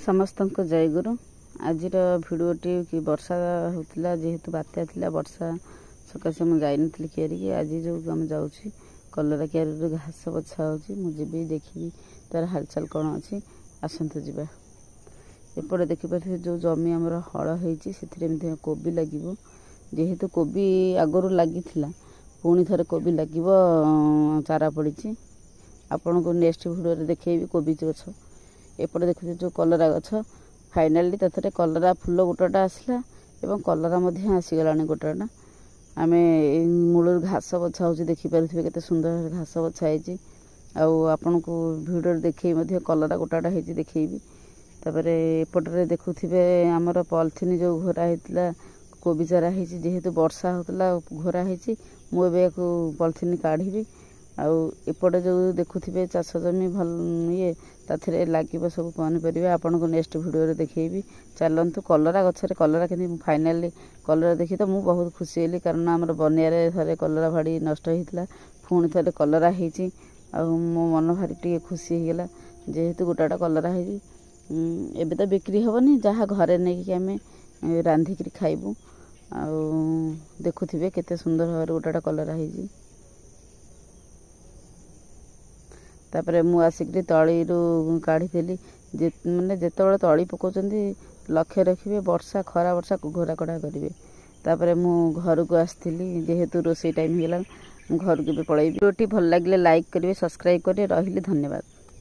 समस्त को जय गुरु। आज भिडटी कि वर्षा होता जेहेतु बात्या थिला वर्षा सकाशे मुझे जाइनी कियारी आज जो आम जाऊँ कलरा क्यारी घास बछा होजी देखी तार हालचाल कौन अच्छी आसतु जा एपटे देखिपे जो जमी आमर हल हो कोबी लगे जेहेतु कोबी आगुरी लगी पुणी थे कोबी लगे चारा पड़ी आपण को नेक्स्ट भिडियो देखी कोबी गछ एपटे देखते जो कलरा गछ फाइनाली तथे कलरा फुल गोटाटा आसला एवं कलरा आसीगला गोटाटा आम मूल घास बछा हो देखिपे केते सुंदर घास बछाई आपण को भिडियो देखे कलरा गोटाटा हो देखी तापर एपटे देखुवे आमर पॉलिथिन जो घोरा होता कोबी चारा हो जेहेतु वर्षा होता घोरा हो मुझे पॉलिथिन काढ़ी एपटे जो देखुवे चाष जमी भल ये ताथे लगे सब पनीपरिया आपन को नेक्स्ट वीडियो देखी चलतु कलरा गचर कलरा के फाइनाली कलरा देखी तो मुझे बहुत खुशी हेली कारण आम बनिया थे कलरा भाड़ी नष्ट होता पुणी थे कलरा हो मो मन भारी टे खुशी होगला जेहेतु गोटाटा कलरा हो एबे तो बिक्री हेनी जहाँ घरे नहीं आम रांधिक खाइबू देखुवे केते सुंदर भाव गोटाटा कलरा हो तापर मु आसिक तली काढ़ी माने जिते तली पकाउछन्ती लक्ष्य रखिए वर्षा खरा वर्षा घोरा कड़ा करेंगे तापर मु घर को आसती जेहेतु रोषे टाइम होगा घर को भी पलैबी। वीडियोटी भल लगे लाइक करेंगे सब्सक्राइब करेंगे रही धन्यवाद।